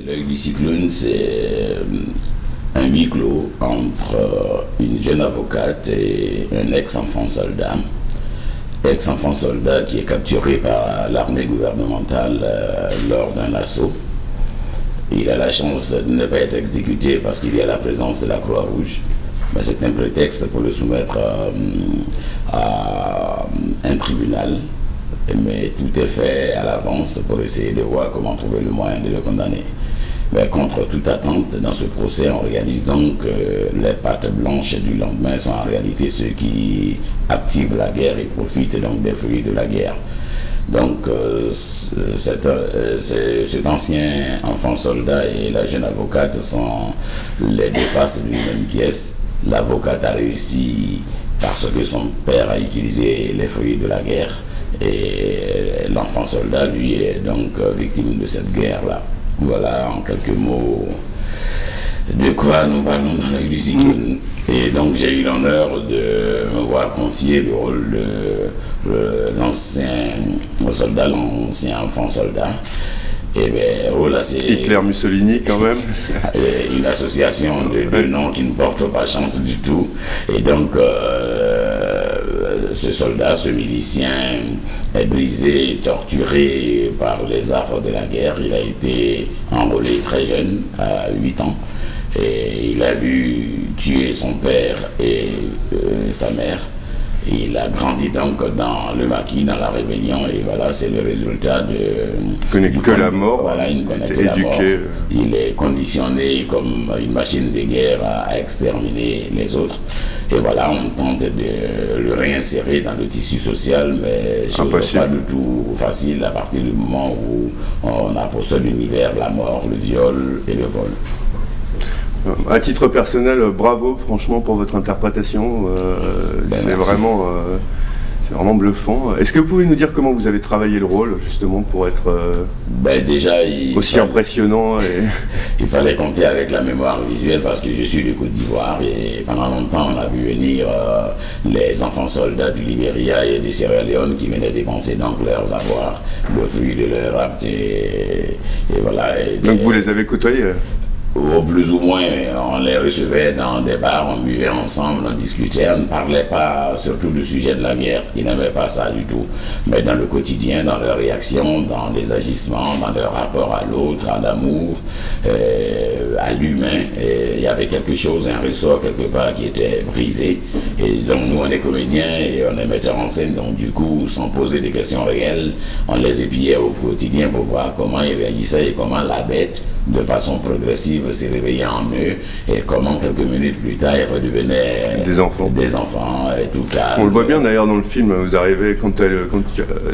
L'œil du cyclone, c'est un huis clos entre une jeune avocate et un ex-enfant soldat. Ex-enfant soldat qui est capturé par l'armée gouvernementale lors d'un assaut. Il a la chance de ne pas être exécuté parce qu'il y a la présence de la Croix-Rouge. Mais c'est un prétexte pour le soumettre à un tribunal. Mais tout est fait à l'avance pour essayer de voir comment trouver le moyen de le condamner. Mais contre toute attente, dans ce procès, on réalise donc que les pattes blanches du lendemain sont en réalité ceux qui activent la guerre et profitent donc des fruits de la guerre. Donc cet ancien enfant soldat et la jeune avocate sont les deux faces d'une même pièce. L'avocate a réussi parce que son père a utilisé les fruits de la guerre et l'enfant soldat, lui, est donc victime de cette guerre-là. Voilà en quelques mots de quoi nous parlons dans l'œil du cyclone. Et donc j'ai eu l'honneur de me voir confier le rôle de l'ancien soldat, l'ancien enfant soldat. Et bien, oh là, c'est Hitler-Mussolini quand même. Une association de deux noms qui ne portent pas chance du tout. Et donc, ce soldat, ce milicien, est brisé, torturé par les affres de la guerre. Il a été enrôlé très jeune, à 8 ans. Et il a vu tuer son père et sa mère. Il a grandi donc dans le maquis, dans la rébellion, et voilà, c'est le résultat de... Il connaît que la mort. Voilà, il ne connaît que la mort. Il est conditionné comme une machine de guerre à exterminer les autres. Et voilà, on tente de le réinsérer dans le tissu social, mais ce n'est pas du tout facile à partir du moment où on a pour seul univers la mort, le viol et le vol. À titre personnel, bravo franchement pour votre interprétation, c'est vraiment bluffant. Est-ce que vous pouvez nous dire comment vous avez travaillé le rôle justement pour être déjà, aussi impressionnant Il fallait compter avec la mémoire visuelle parce que je suis du Côte d'Ivoire et pendant longtemps on a vu venir les enfants soldats du Libéria et du Sierra Leone qui venaient dépenser donc leurs avoirs, le fruit de leur acte et voilà. Donc vous les avez côtoyés? Au plus ou moins, on les recevait dans des bars, on buvait ensemble, on discutait, on ne parlait pas surtout du sujet de la guerre, ils n'aimaient pas ça du tout. Mais dans le quotidien, dans leurs réactions, dans les agissements, dans leur rapport à l'autre, à l'amour, à l'humain, il y avait quelque chose, un ressort quelque part qui était brisé. Et donc nous, on est comédiens et on est metteurs en scène, donc du coup, sans poser des questions réelles, on les épiait au quotidien pour voir comment ils réagissaient et comment la bête, de façon progressive, s'est réveillé en eux et comment quelques minutes plus tard ils redevenaient des enfants et tout calme. On le voit bien d'ailleurs dans le film, vous arrivez quand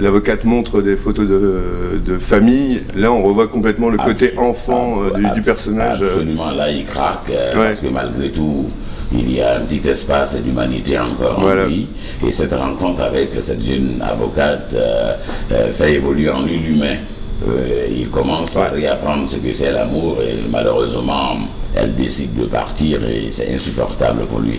l'avocate montre des photos de famille, là on revoit complètement le côté enfant du personnage. Absolument, là il craque parce que malgré tout il y a un petit espace d'humanité encore en lui et cette rencontre avec cette jeune avocate fait évoluer en lui l'humain. Il commence à réapprendre ce que c'est l'amour et malheureusement elle décide de partir et c'est insupportable pour lui.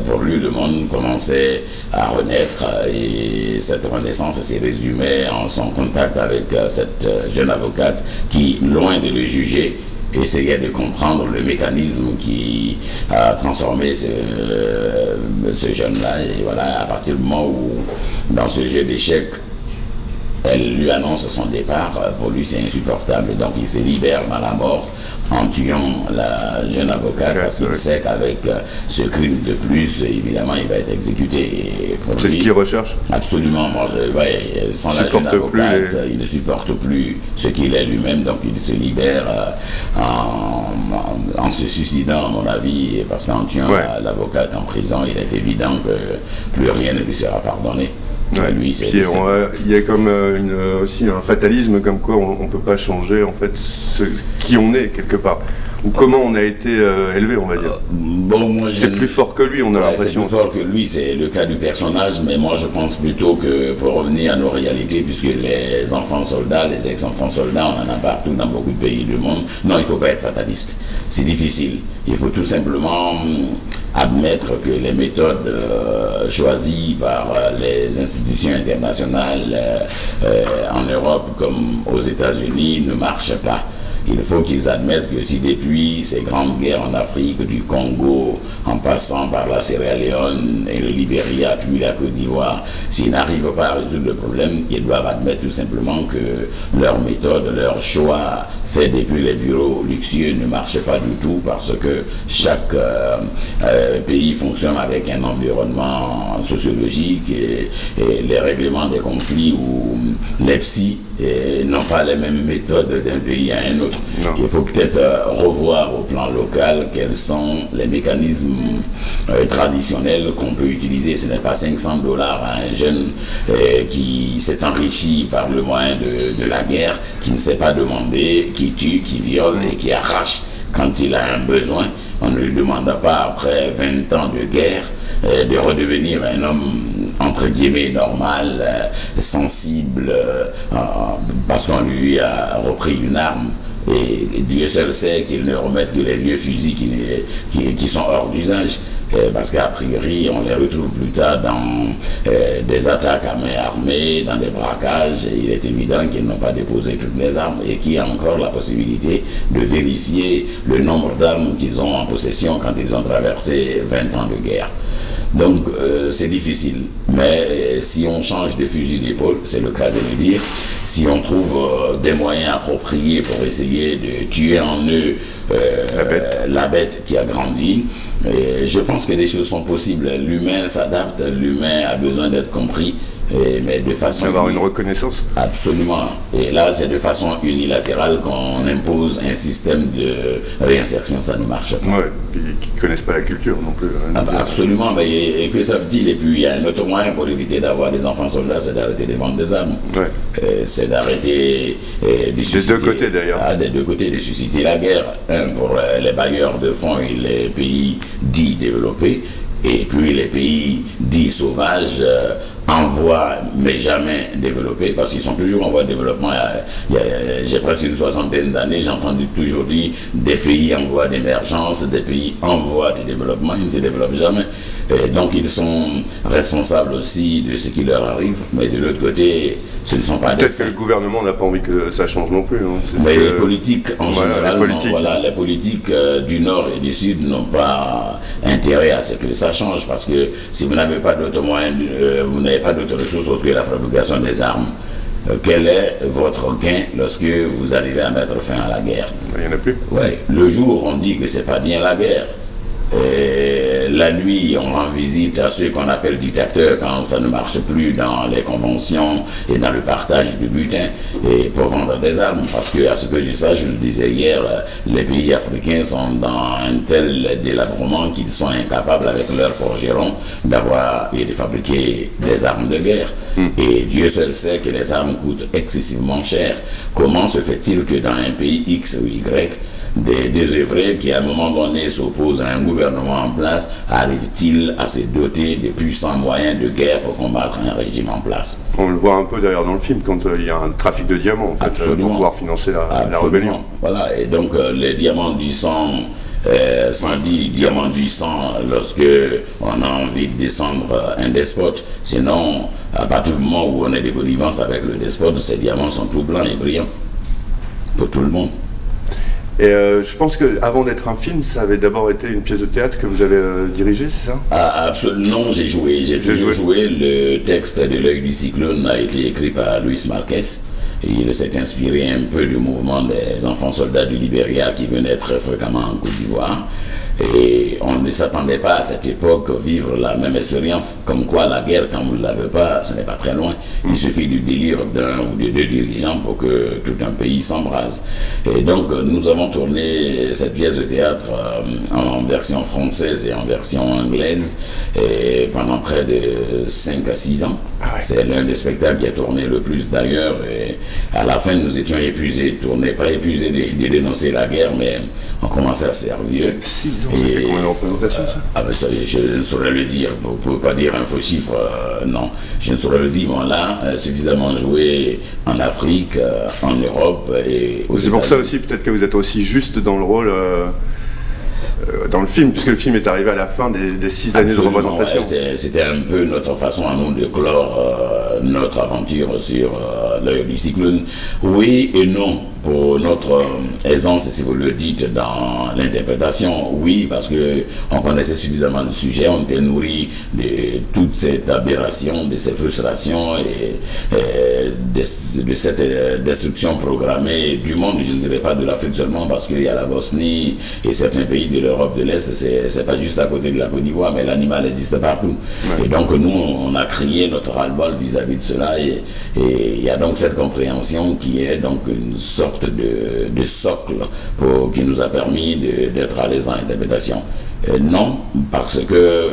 Pour lui, le monde commençait à renaître et cette renaissance s'est résumée en son contact avec cette jeune avocate qui, loin de le juger, essayait de comprendre le mécanisme qui a transformé ce jeune-là. Et voilà, à partir du moment où, dans ce jeu d'échecs, elle lui annonce son départ, pour lui c'est insupportable, donc il se libère dans la mort en tuant la jeune avocate parce qu'il sait qu'avec ce crime de plus, évidemment il va être exécuté. C'est ce qu'il recherche? Absolument, sans la jeune avocate, il ne supporte plus ce qu'il est lui-même, donc il se libère en se suicidant à mon avis, parce qu'en tuant l'avocate en prison, il est évident que plus rien ne lui sera pardonné. Lui, il y a comme aussi un fatalisme comme quoi on ne peut pas changer en fait qui on est quelque part ou comment on a été élevé, on va dire. C'est plus fort que lui, on a l'impression. C'est plus fort que lui, c'est le cas du personnage, mais moi je pense plutôt que pour revenir à nos réalités, puisque les enfants soldats, les ex-enfants soldats, on en a partout dans beaucoup de pays du monde. Non, il ne faut pas être fataliste. C'est difficile. Il faut tout simplement admettre que les méthodes choisies par les institutions internationales en Europe comme aux États-Unis ne marchent pas. Il faut qu'ils admettent que si depuis ces grandes guerres en Afrique, du Congo, en passant par la Sierra Leone et le Libéria, puis la Côte d'Ivoire, s'ils n'arrivent pas à résoudre le problème, ils doivent admettre tout simplement que leur méthode, leur choix fait depuis les bureaux luxueux ne marche pas du tout, parce que chaque pays fonctionne avec un environnement sociologique et les règlements des conflits ou les psys n'ont pas les mêmes méthodes d'un pays à un autre. Non. Il faut peut-être revoir au plan local quels sont les mécanismes traditionnels qu'on peut utiliser. Ce n'est pas $500 à un jeune qui s'est enrichi par le moyen de la guerre, qui ne sait pas demander, qui tue, qui viole et qui arrache quand il a un besoin. On ne lui demande pas, après 20 ans de guerre, de redevenir un homme entre guillemets normal, sensible, parce qu'on lui a repris une arme. Et Dieu seul sait qu'ils ne remettent que les vieux fusils qui sont hors d'usage. Parce qu'à priori, on les retrouve plus tard dans des attaques à main armée, dans des braquages. Et il est évident qu'ils n'ont pas déposé toutes les armes et qu'il y a encore la possibilité de vérifier le nombre d'armes qu'ils ont en possession quand ils ont traversé 20 ans de guerre. Donc c'est difficile, mais si on change de fusil d'épaule, c'est le cas de le dire, si on trouve des moyens appropriés pour essayer de tuer en eux la bête qui a grandi, je pense que des choses sont possibles. L'humain s'adapte, l'humain a besoin d'être compris, mais de façon... Avoir une reconnaissance. Absolument. Et là, c'est de façon unilatérale qu'on impose un système de réinsertion, ça ne marche pas. Ouais, puis qui ne connaissent pas la culture non plus. Absolument, mais et que savent-ils? Et puis il y a un autre moyen pour éviter d'avoir des enfants soldats, c'est d'arrêter de vendre des armes. Ouais. C'est d'arrêter de susciter... Des deux côtés d'ailleurs. Des deux côtés, de susciter la guerre. Un, pour les bailleurs de fonds et les pays dits développés, et puis les pays dits sauvages envoient, mais jamais développés, parce qu'ils sont toujours en voie de développement. J'ai presque une 60aine d'années, j'ai entendu toujours dire des pays en voie d'émergence, des pays en voie de développement, ils ne se développent jamais. Et donc ils sont responsables aussi de ce qui leur arrive, mais de l'autre côté, ce ne sont pas des... Peut-être que le gouvernement n'a pas envie que ça change non plus. Hein. Mais les politiques en général, les politiques du Nord et du Sud n'ont pas intérêt à ce que ça change, parce que si vous n'avez pas d'autres moyens, vous n'avez pas d'autres ressources autres que la fabrication des armes. Quel est votre gain lorsque vous arrivez à mettre fin à la guerre? Il n'y en a plus. Oui, le jour on dit que c'est pas bien la guerre. La nuit, on rend visite à ceux qu'on appelle dictateurs quand ça ne marche plus dans les conventions et dans le partage du butin et pour vendre des armes. Parce que, à ce que je sache, je le disais hier, les pays africains sont dans un tel délabrement qu'ils sont incapables avec leurs forgerons d'avoir et de fabriquer des armes de guerre. Et Dieu seul sait que les armes coûtent excessivement cher. Comment se fait-il que dans un pays X ou Y, des œuvrés qui à un moment donné s'opposent à un gouvernement en place, arrivent-ils à se doter de puissants moyens de guerre pour combattre un régime en place? On le voit un peu d'ailleurs dans le film quand il y a un trafic de diamants en fait, pour pouvoir financer la rébellion. Voilà, et donc les diamants du sang, sans dire diamants du sang lorsque on a envie de descendre un despote. Sinon, à partir du moment où on est de connivence avec le despote, ces diamants sont tout blancs et brillants pour tout le monde. Et je pense qu'avant d'être un film, ça avait d'abord été une pièce de théâtre que vous avez dirigée, c'est ça? Absolument, non, j'ai joué. J'ai toujours joué. Le texte de L'œil du cyclone a été écrit par Luis Marquez. Et il s'est inspiré un peu du mouvement des enfants soldats du Libéria qui venaient très fréquemment en Côte d'Ivoire. Et on ne s'attendait pas à cette époque vivre la même expérience, comme quoi la guerre, quand vous ne l'avez pas, ce n'est pas très loin. Il suffit du délire d'un ou de deux dirigeants pour que tout un pays s'embrase. Et donc nous avons tourné cette pièce de théâtre en version française et en version anglaise et pendant près de 5 à 6 ans. C'est l'un des spectacles qui a tourné le plus d'ailleurs. Et à la fin, nous étions épuisés, pas épuisés de dénoncer la guerre, mais on commençait à se faire vieux. 6 ans, ça fait combien de représentations ça? Ben ça, je ne saurais le dire, pour ne pas dire un faux chiffre, non. Je ne saurais le dire, bon là, suffisamment joué en Afrique, en Europe et aux États-Unis. C'est pour ça aussi, peut-être que vous êtes aussi juste dans le rôle... dans le film, puisque le film est arrivé à la fin des 6 années de représentation. Ouais, c'était un peu notre façon à nous de clore notre aventure sur L'œil du cyclone. Oui et non. pour notre aisance, si vous le dites, dans l'interprétation, oui, parce qu'on connaissait suffisamment le sujet, on était nourri de toute cette aberration, de ces frustrations et de cette destruction programmée du monde, je ne dirais pas de l'Afrique seulement, parce qu'il y a la Bosnie et certains pays de l'Europe de l'Est, c'est pas juste à côté de la Côte d'Ivoire, mais l'animal existe partout. Ouais. Et donc nous, on a crié notre ras-le-bol vis-à-vis de cela, et il y a donc cette compréhension qui est donc une sorte de socle qui nous a permis d'être à l'aise dans l'interprétation. Non, parce que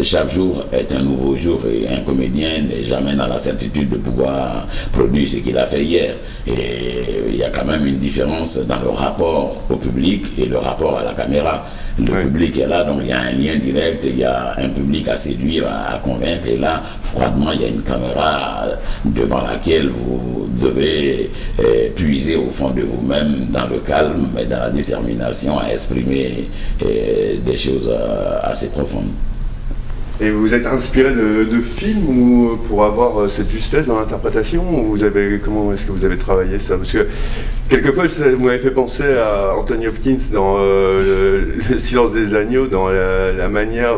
chaque jour est un nouveau jour et un comédien n'est jamais dans la certitude de pouvoir produire ce qu'il a fait hier. Et il y a quand même une différence dans le rapport au public et le rapport à la caméra. Le public est là, donc il y a un lien direct, il y a un public à séduire, à convaincre, et là, froidement, il y a une caméra devant laquelle vous devez puiser au fond de vous-même, dans le calme et dans la détermination à exprimer des choses assez profondes. Et vous êtes inspiré de films ou pour avoir cette justesse dans l'interprétation, ou comment est-ce que vous avez travaillé ça? Parce que quelquefois, vous m'avez fait penser à Anthony Hopkins dans Le silence des agneaux, dans la manière,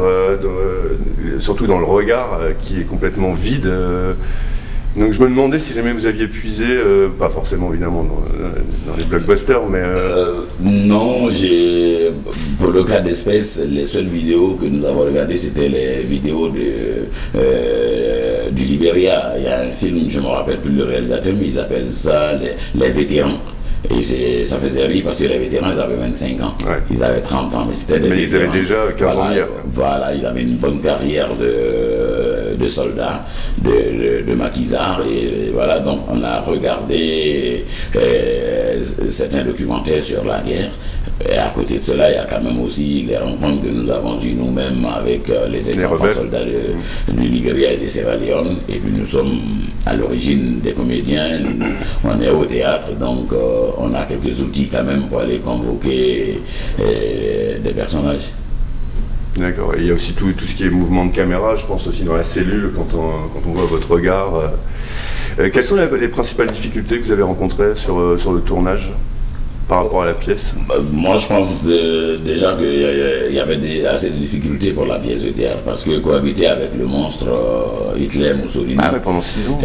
surtout dans le regard, qui est complètement vide. Donc je me demandais si jamais vous aviez puisé, pas forcément évidemment dans les blockbusters, mais... Non, pour le cas d'espèce, les seules vidéos que nous avons regardées, c'était les vidéos du Libéria. Il y a un film, je ne me rappelle plus le réalisateur, mais ils appellent ça les vétérans. Et ça faisait rire parce que les vétérans, ils avaient 25 ans, ils avaient 30 ans, mais c'était des vétérans. Mais ils avaient déjà 15 ans hier. Voilà, ils avaient une bonne carrière de soldats, de maquisards, et voilà, donc on a regardé certains documentaires sur la guerre. Et à côté de cela, il y a quand même aussi les rencontres que nous avons eues nous-mêmes avec les ex-enfants soldats du Libéria et de Sierra Leone. Et puis nous sommes à l'origine des comédiens, on est au théâtre, donc on a quelques outils quand même pour aller convoquer des personnages. D'accord, et il y a aussi tout ce qui est mouvement de caméra, je pense aussi dans la cellule, quand on voit votre regard. Quelles sont les principales difficultés que vous avez rencontrées sur le tournage par rapport à la pièce? Moi, je pense déjà qu'il y avait assez de difficultés pour la pièce de théâtre, parce que cohabiter avec le monstre Hitler, Mussolini... Ah, mais pendant 6 ans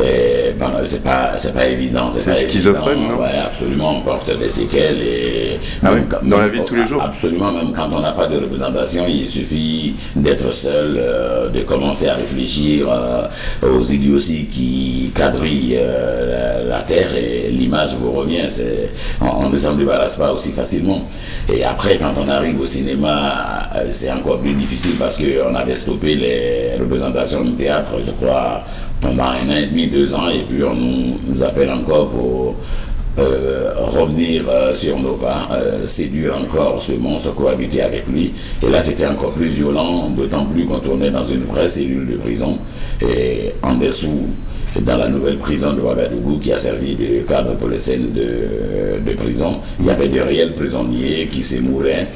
c'est pas évident. C'est schizophrène, non? Ouais, absolument, on porte des séquelles. Et dans la vie de tous les jours? Absolument, même quand on n'a pas de représentation, il suffit d'être seul, de commencer à réfléchir aux idioties qui quadrillent la Terre, et l'image vous revient. On ne s'en débarrasse pas aussi facilement. Et après, quand on arrive au cinéma, c'est encore plus difficile, parce qu'on avait stoppé les représentations de théâtre, je crois, pendant 1 an et demi, 2 ans, et puis on nous appelle encore pour revenir sur nos pas, séduire encore ce monstre, cohabiter avec lui. Et là, c'était encore plus violent, d'autant plus qu'on tournait dans une vraie cellule de prison, et en dessous, dans la nouvelle prison de Ouagadougou, qui a servi de cadre pour les scènes de prison, il y avait de réels prisonniers qui s'émouraient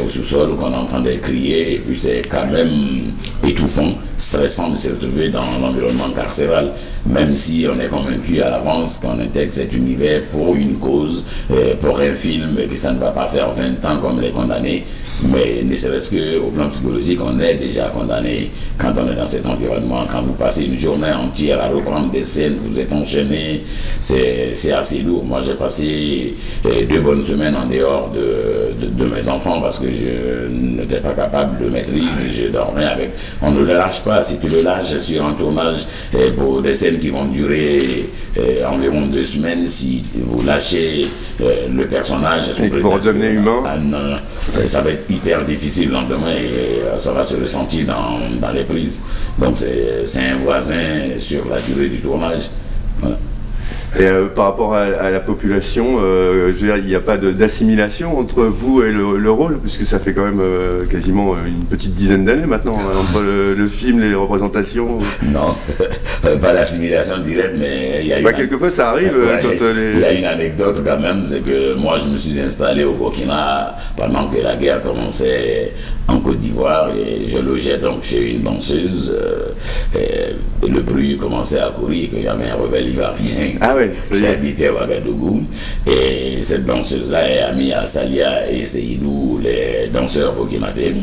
au sous-sol, qu'on entendait crier, et puis c'est quand même étouffant, stressant de se retrouver dans l'environnement carcéral, même si on est convaincu à l'avance qu'on intègre cet univers pour une cause, pour un film, et que ça ne va pas faire 20 ans comme les condamnés. Mais ne serait-ce qu'au plan psychologique, on est déjà condamné quand on est dans cet environnement. Quand vous passez une journée entière à reprendre des scènes, vous êtes enchaîné, c'est assez lourd. Moi, j'ai passé 2 bonnes semaines en dehors de mes enfants, parce que je n'étais pas capable de maîtrise. Je dormais avec... On ne le lâche pas. Si tu le lâches sur un tournage pour des scènes qui vont durer environ 2 semaines, si vous lâchez le personnage... Et que vous redevenez humain, ça va être hyper difficile le lendemain, et ça va se ressentir dans les prises. Donc c'est un voisin sur la durée du tournage. Voilà. Et par rapport à la population, je veux dire, il n'y a pas d'assimilation entre vous et le rôle, puisque ça fait quand même quasiment une petite dizaine d'années maintenant, entre le film, les représentations. Non, pas l'assimilation directe, mais il y a une... quelquefois ça arrive. Il y a une anecdote quand même, c'est que moi je me suis installé au Burkina pendant que la guerre commençait en Côte d'Ivoire, et je logeais donc chez une danseuse, et le bruit commençait à courir, qu'il y avait un rebelle ivoirien. Ah ouais, qui habitait à Ouagadougou. Et cette danseuse-là est amie à Salia et Seydou, les danseurs burkinabés.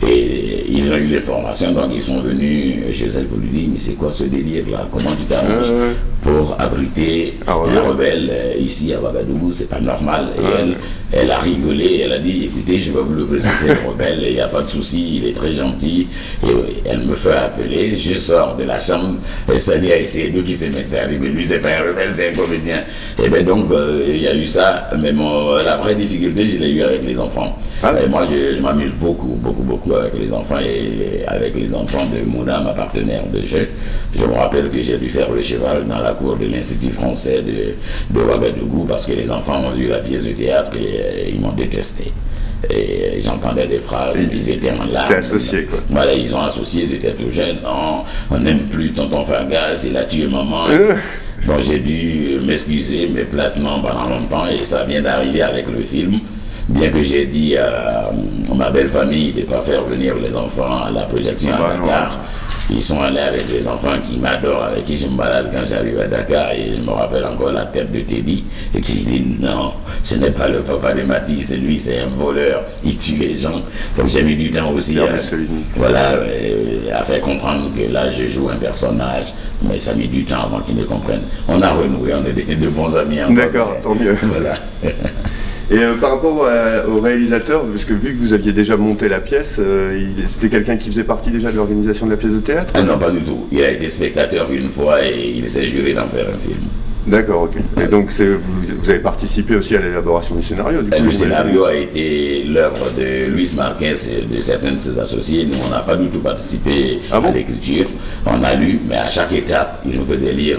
Et ils ont eu des formations, donc ils sont venus chez elle pour lui dire, mais c'est quoi ce délire-là? Comment tu t'arranges pour abriter un rebelle ici à Ouagadougou? C'est pas normal. Et elle a rigolé, elle a dit, écoutez, je vais vous le présenter, le rebelle, il n'y a pas de souci, il est très gentil. Et elle me fait appeler, je sors de la chambre, et Salia et c'est lui qui se mettent à dire, mais lui c'est pas un rebelle, c'est un comédien. Et bien donc, il y a eu ça, mais la vraie difficulté, je l'ai eu avec les enfants. Et moi, je m'amuse beaucoup avec les enfants et avec les enfants de Mouna, ma partenaire de jeu. Je me rappelle que j'ai dû faire le cheval dans la cour de l'Institut français de Ouagadougou parce que les enfants ont vu la pièce de théâtre et ils m'ont détesté. Et j'entendais des phrases, ils étaient en larmes. C'était associé, quoi. Voilà, ils ont associé, ils étaient tout jeunes. Non, on n'aime plus tonton Fargas, il a tué maman. Bon, j'ai dû m'excuser, mais platement pendant longtemps, et ça vient d'arriver avec le film. Bien que j'ai dit à ma belle famille de ne pas faire venir les enfants à la projection à Dakar, ils sont allés avec des enfants qui m'adorent, avec qui je me balade quand j'arrive à Dakar, et je me rappelle encore la tête de Teddy, et qui dit non, ce n'est pas le papa de Matisse, lui c'est un voleur, il tue les gens. Donc j'ai mis du temps aussi à faire comprendre que là je joue un personnage, mais ça a mis du temps avant qu'ils ne comprennent. On a renoué, on est de bons amis. D'accord, tant mieux. Voilà. Et par rapport au réalisateur, parce que vu que vous aviez déjà monté la pièce, c'était quelqu'un qui faisait partie déjà de l'organisation de la pièce de théâtre? Non, pas du tout. Il a été spectateur une fois et il s'est juré d'en faire un film. D'accord, ok. Et donc vous avez participé aussi à l'élaboration du scénario, du coup? Le scénario a été l'œuvre de Luis Marquez et de certains de ses associés. Nous, on n'a pas du tout participé à l'écriture. On a lu, mais à chaque étape, il nous faisait lire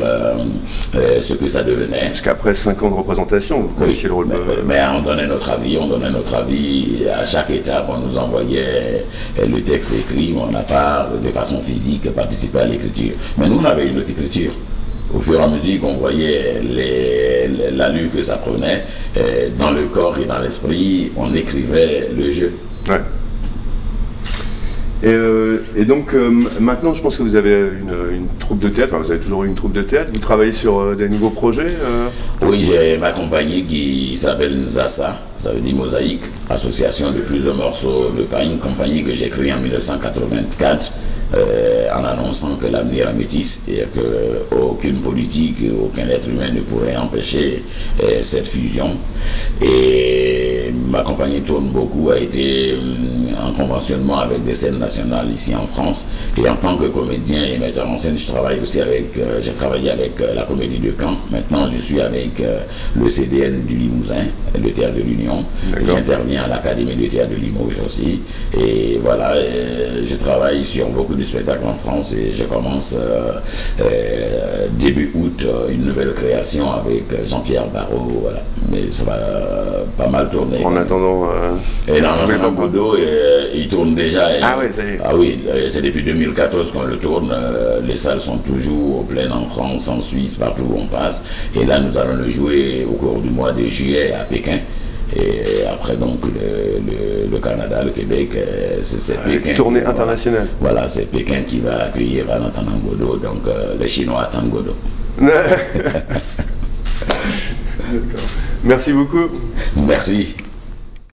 ce que ça devenait. Parce qu'après 5 ans de représentation, vous connaissiez le rôle mais on donnait notre avis, À chaque étape, on nous envoyait le texte écrit. On n'a pas, de façon physique, participé à l'écriture. Mais nous, on avait une autre écriture. Au fur et à mesure qu'on voyait l'allure que ça prenait, dans le corps et dans l'esprit, on écrivait le jeu. Ouais. Et donc maintenant, je pense que vous avez une troupe de théâtre, enfin, vous avez toujours eu une troupe de théâtre, vous travaillez sur des nouveaux projets Oui, j'ai ma compagnie qui s'appelle Zassa, ça veut dire Mosaïque, association de plusieurs morceaux de pain, une compagnie que j'ai créée en 1984. En annonçant que l'avenir est métis et qu'aucune politique, aucun être humain ne pourrait empêcher cette fusion. Et ma compagnie tourne beaucoup, a été en conventionnement avec des scènes nationales ici en France. Et en tant que comédien et metteur en scène, je travaille aussi j'ai travaillé avec la Comédie de Caen. Maintenant, je suis avec le CDN du Limousin, le Théâtre de l'Union. J'interviens à l'Académie de Théâtre de Limoges aussi. Et voilà, je travaille sur beaucoup de spectacles en France et je commence début août une nouvelle création avec Jean-Pierre Barrault, voilà. Mais ça va pas mal tourner. En attendant... Et dans Antonin Godot, il tourne déjà. Ah oui, c'est depuis 2014 qu'on le tourne. Les salles sont toujours pleines en France, en Suisse, partout où on passe. Et là, nous allons le jouer au cours du mois de juillet à Pékin. Et après donc le Canada, le Québec, c'est Pékin. Tournée internationale. Voilà, c'est Pékin qui va accueillir Antonin Godot, donc les Chinois attendent Godot. D'accord. Merci beaucoup. Merci.